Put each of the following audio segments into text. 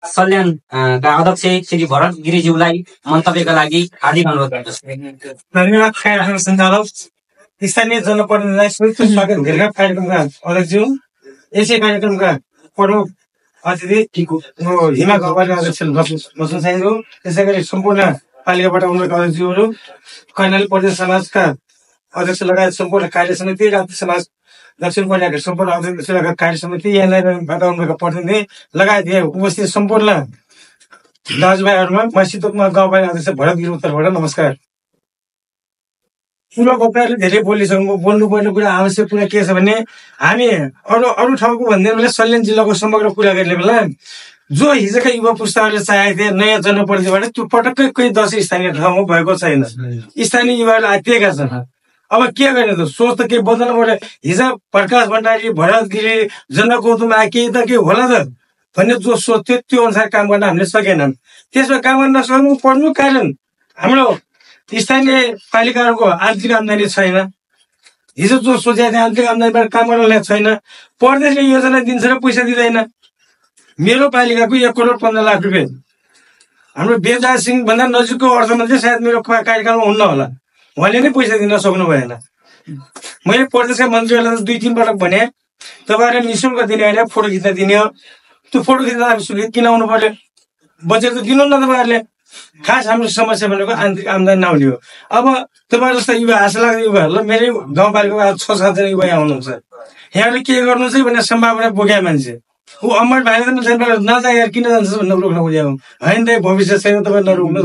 सल्यान का अध्यक्ष श्री भरत गिरिज्यूलाई मन्तव्यका लागि हार्दिक अनुरोध गर्दछु। धन्यवाद कार्यक्रम सञ्चालक स्थानीय जनप्रतिनिधिलाई संयुक्त स्वागत गरेका कार्यक्रमका अध्यक्षज्यू, यसै कार्यक्रमका प्रमुख अतिथि हिमा गौपाली अध्यक्ष बस्न चाहिएको, त्यसै गरी सम्पूर्ण पालिकाबाट उनीहरूका अध्यक्षज्यूहरू, कैलाली प्रदेश समाजका अध्यक्ष लगायत सम्पूर्ण कार्य समिति, राप्ती समाज दक्षिण कोरियाका सम्पूर्ण अध्यक्ष लगायत कार्य समिति, यहाँबाट उनीहरूका प्रतिनिधि लगायत यहाँ उपस्थित सम्पूर्ण दाजुभाइहरूमा म सिद्धोकमा गाउँपालिका अध्यक्ष भरत गिरी उत्तरबाट नमस्कार। पूर्व वक्ताहरूले धेरै बोल्नुपर्ने कुरा आवश्यक कुरा के छ भने हामी अरू ठाउँको भन्दैन भने सल्यान जिल्लाको समग्र कुरा गर्ने बेला जो हिजोका युवा पुस्ताहरूले चाहेको थिए नयाँ जनप्रतिनिधिबाट त्यो पटक्कै कोही 10 स्थानीय ठाउँमा भएको छैन। स्थानीय युवाहरूले आत्तिएका छन्। अब के गर्ने त, सोच त केही बदल्नु पर्यो। हिजो प्रकाश भण्डारी, भरत गिरी, जनगौतम केही त के होला त भन्ने जो सोच थियो त्यो अनुसार काम गर्न हामीले सकेनन्। त्यसमा काम गर्न नसक्नु पर्नु कारण हाम्रो स्थानीय पालिकाहरूको आर्थिक आम्दानी छैन। हिजो जो सोचेको थियो आर्थिक आम्दानीबाट काम गर्न छैन। प्रदेशले योजना दिन्छ र पैसा दिँदैन। मेरो पालिकाको 1,15,00,000 रुपियाँ हाम्रो बेजराज सिंह भन्दा नजिकको अर्थमन्त्री सायद मेरो कार्यकालमा हुन्न होला, उहाँले नै पैसा दिन सक्नु भएन। मैले प्रदेशका मन्त्रीहरूलाई 2-3 पटक भने तपाईँहरूले निःशुल्क दिने होइन, फोटो खिच्न दिने हो। त्यो फोटो खिच्न किन आउनु पर्यो? बजेट त दिनु न तपाईँहरूले। खास हाम्रो समस्या भनेको आन्तरिक आम्दानी नहुने हो। अब तपाईँहरू जस्तो युवा, आशा लाग्दो युवाहरूलाई मेरै गाउँपालिकामा 6-7 जना युवा आउनुहुन्छ। यहाँले के गर्नु चाहिँ भन्ने सम्भावना बोकेका मान्छे ऊ अमर भाइले त नजा यार किन जान्छ भन्ने रोक्न खोजेको होइन। त भविष्य छैन, तपाईँ नरोक्नु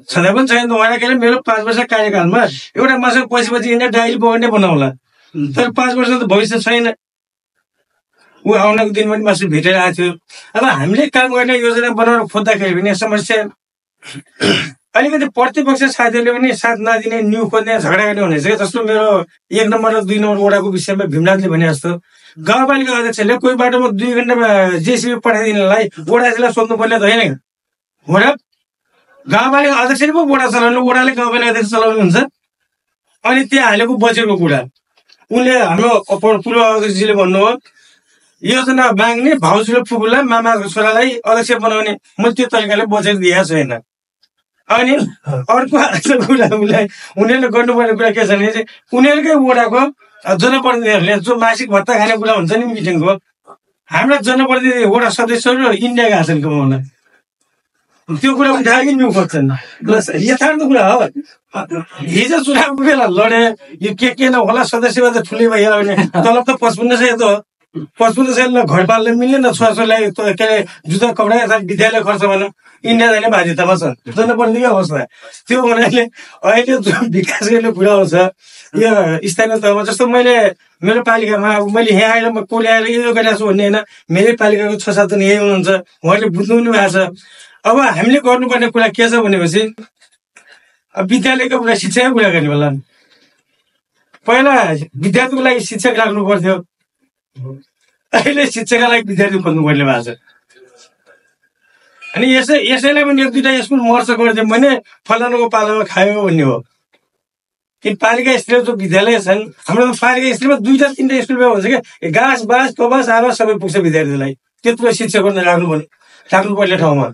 छँदा पनि छैन। उहाँले के अरे मेरो 5 वर्ष कार्यकालमा एउटा मासुको पैसा हिँड्ने डायरी पकाउने बनाउला, तर 5 वर्ष त भविष्य छैन। ऊ आउनको दिनमा पनि मासु भेटेर आएको थियो। अब हामीले काम गर्ने योजना बनाउन खोज्दाखेरि पनि समस्या अलिकति प्रतिपक्ष साथीहरूले पनि साथ नदिने, न्यु खोज्ने, झगडा गर्ने हुनेछ। जस्तो मेरो 1 नम्बर र 2 नम्बर वडाको विषयमा भीमनाथले भने जस्तो गाउँपालिका अध्यक्षले कोही बाटोमा 2 घण्टामा जेसीबी पठाइदिनेलाई वडालाई सोध्नु पर्ने त होइन। वडा गाउँपालिका अध्यक्षले पो वडा चलाउनु, वडाले गाउँपालिका अध्यक्ष चलाउनु हुन्छ। अनि त्यहाँ हालेको बजेटको कुरा उनले हाम्रो पूर्व अध्यक्षजीले भन्नुभयो योजना माग्ने भाउजूले फुपूलाई मामाको छोरालाई अध्यक्ष बनाउने। मैले त्यो तरिकाले बजेट दिएको छैन। अनि अर्को कुरा उनीहरूले गर्नुपर्ने कुरा के छ भने चाहिँ उनीहरूकै वडाको जनप्रतिनिधिहरूले जो मासिक भत्ता खाने कुरा हुन्छ नि मिटिङको, हाम्रा जनप्रतिनिधि वडा सदस्यहरू इन्डिया गएको छन् कमाउन। त्यो कुरा उठाएर न्यु खोज्छन्। यथार्थ कुरा हो। हिजो चुनावको बेला लडे, यो के नहोला सदस्यमा त ठुलै भइहाल्यो भने तलब त 55,000 त हो। 55,000 घर पाल्न मिल्ने न, छोराछोरीलाई के अरे जुत्ता कपडा अथवा विद्यालय खर्च भनौँ इन्डिया जाने बाध्यतामा छन्। जनप्रतिनिधिकै अवस्था त्यो हुनाले अहिले जो विकास गर्ने कुरा आउँछ यो स्थानीय तहमा, जस्तो मैले मेरो पालिकामा मैले यहाँ आएर म कोले आएर यो गरिरहेको छु भन्ने होइन। मेरै पालिकाको 6-7 जना यही हुनुहुन्छ, उहाँले बुझ्नु पनि भएको छ। अब हामीले गर्नुपर्ने कुरा के छ भनेपछि विद्यालयको कुरा, शिक्षाको कुरा गर्ने बेला पहिला विद्यार्थीको लागि शिक्षक राख्नु पर्थ्यो, अहिले शिक्षकका लागि विद्यार्थी खोज्नु पर्ने भएको छ। अनि यसैलाई पनि 1-2टा स्कुल मर्छ गरिदियो भने फलानुको पालामा खायो भन्ने हो। कि पालिका स्तरीय जो विद्यालय छन् हाम्रो पालिका स्तरीयमा 2-3टा स्कुल हुन्छ क्या, घाँस बाँस कबास आवास सबै पुग्छ विद्यार्थीलाई। त्यत्रो शिक्षक गर्न राख्नुपर्ने ठाउँमा।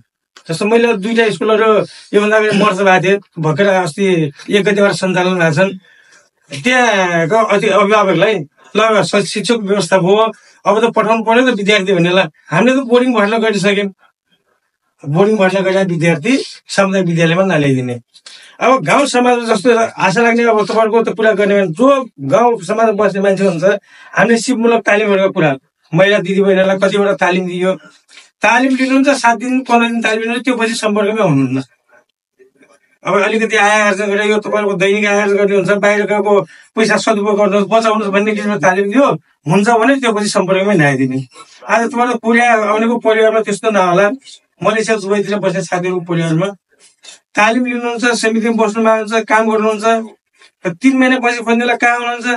जस्तो मैले 2टा स्कुलहरू योभन्दा अगाडि मर्छ भएको थियो, भर्खर अस्ति 1 गतिबाट सञ्चालन भएको छन्। त्यहाँको अभिभावकलाई ल शिक्षक व्यवस्था भयो, अब त पठाउनु पर्यो त विद्यार्थी भन्नेलाई। हामीले त बोर्डिङ भर्ना गरिसक्यौँ। बोर्डिङ भर्ना गरेर विद्यार्थी सामुदायिक विद्यालयमा नल्याइदिने। अब गाउँ समाज जस्तो आशा लाग्ने अब तपाईँहरूको त कुरा गर्ने जो गाउँ समाजमा बस्ने मान्छे हुन्छ, हामीले सिपमूलक तालिमहरूको कुरा महिला दिदीबहिनीलाई कतिवटा तालिम दियो। तालिम लिनुहुन्छ 7 दिन 15 दिन तालिम लिनुहुन्छ, त्यो पछि सम्पर्कमै हुनुहुन्न। अब अलिकति आय आर्जन गरेर यो तपाईँहरूको दैनिक आय आर्जन गर्ने हुन्छ, बाहिर गएको पैसा सदुपयोग गर्नुहोस्, बचाउनुहोस् भन्ने किसिममा तालिम दियो हुन्छ भने त्यो पछि सम्पर्कमै नआइदिने। आज तपाईँको कोरिया आउनेको परिवारमा त्यस्तो नहोला। मलेसिया दुबईतिर बस्ने साथीहरूको परिवारमा तालिम लिनुहुन्छ, समितिमा बस्नु भएको हुन्छ, काम गर्नुहुन्छ। 3 महिना पछि खोज्नेलाई कहाँ हुनुहुन्छ?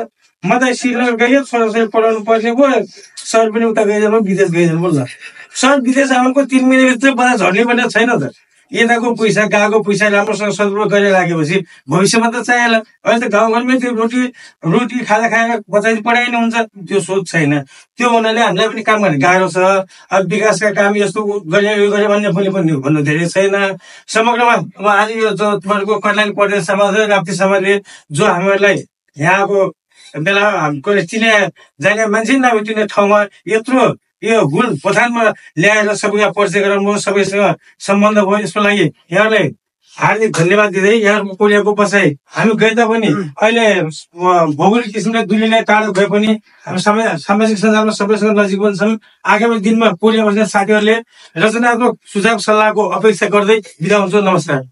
म त श्रीनगर गएँ, छोराछोरी पढाउनु पर्ने भयो, सर पनि उता गइजानु, विदेश गइजानु बोल्छ। सर विदेश आउनुको 3 महिनाभित्र बजार झर्ने भन्ने छैन त। यताको पैसा गएको पैसा राम्रोसँग सदुपयोग गरेर राखेपछि भविष्यमा त चाहिएला। अहिले त गाउँघरमै त्यो रोटी खाजा खाएर बच्चा पढाइ नै हुन्छ, त्यो सोच छैन। त्यो हुनाले हामीलाई पनि काम गर्ने गाह्रो छ। अब विकासका काम यस्तो गरे भन्ने पनि भन्नु धेरै छैन। समग्रमा अब आज यो जो तपाईँहरूको कर्णाली प्रदेश समाज र राप्ती समाजले जो हामीहरूलाई यहाँको बेला चिने जाने मान्छे नभेटिने ठाउँमा यत्रो यो हुल पथानमा ल्याएर सबैलाई परिचय गराउनु, सबैसँग सम्बन्ध भयो, यसको लागि यहाँलाई हार्दिक धन्यवाद दिँदै यहाँहरूको कोरियाको बसाइ हामी गए तापनि अहिले भौगोलिक किसिमले दुनियाँलाई टाढो गए पनि हामी सामाजिक सञ्जालमा सबैसँग नजिक पनि छौँ। आगामी दिनमा कोरिया बस्ने साथीहरूले रचनात्मक सुझाव सल्लाहको अपेक्षा गर्दै बिदा हुन्छु। नमस्कार।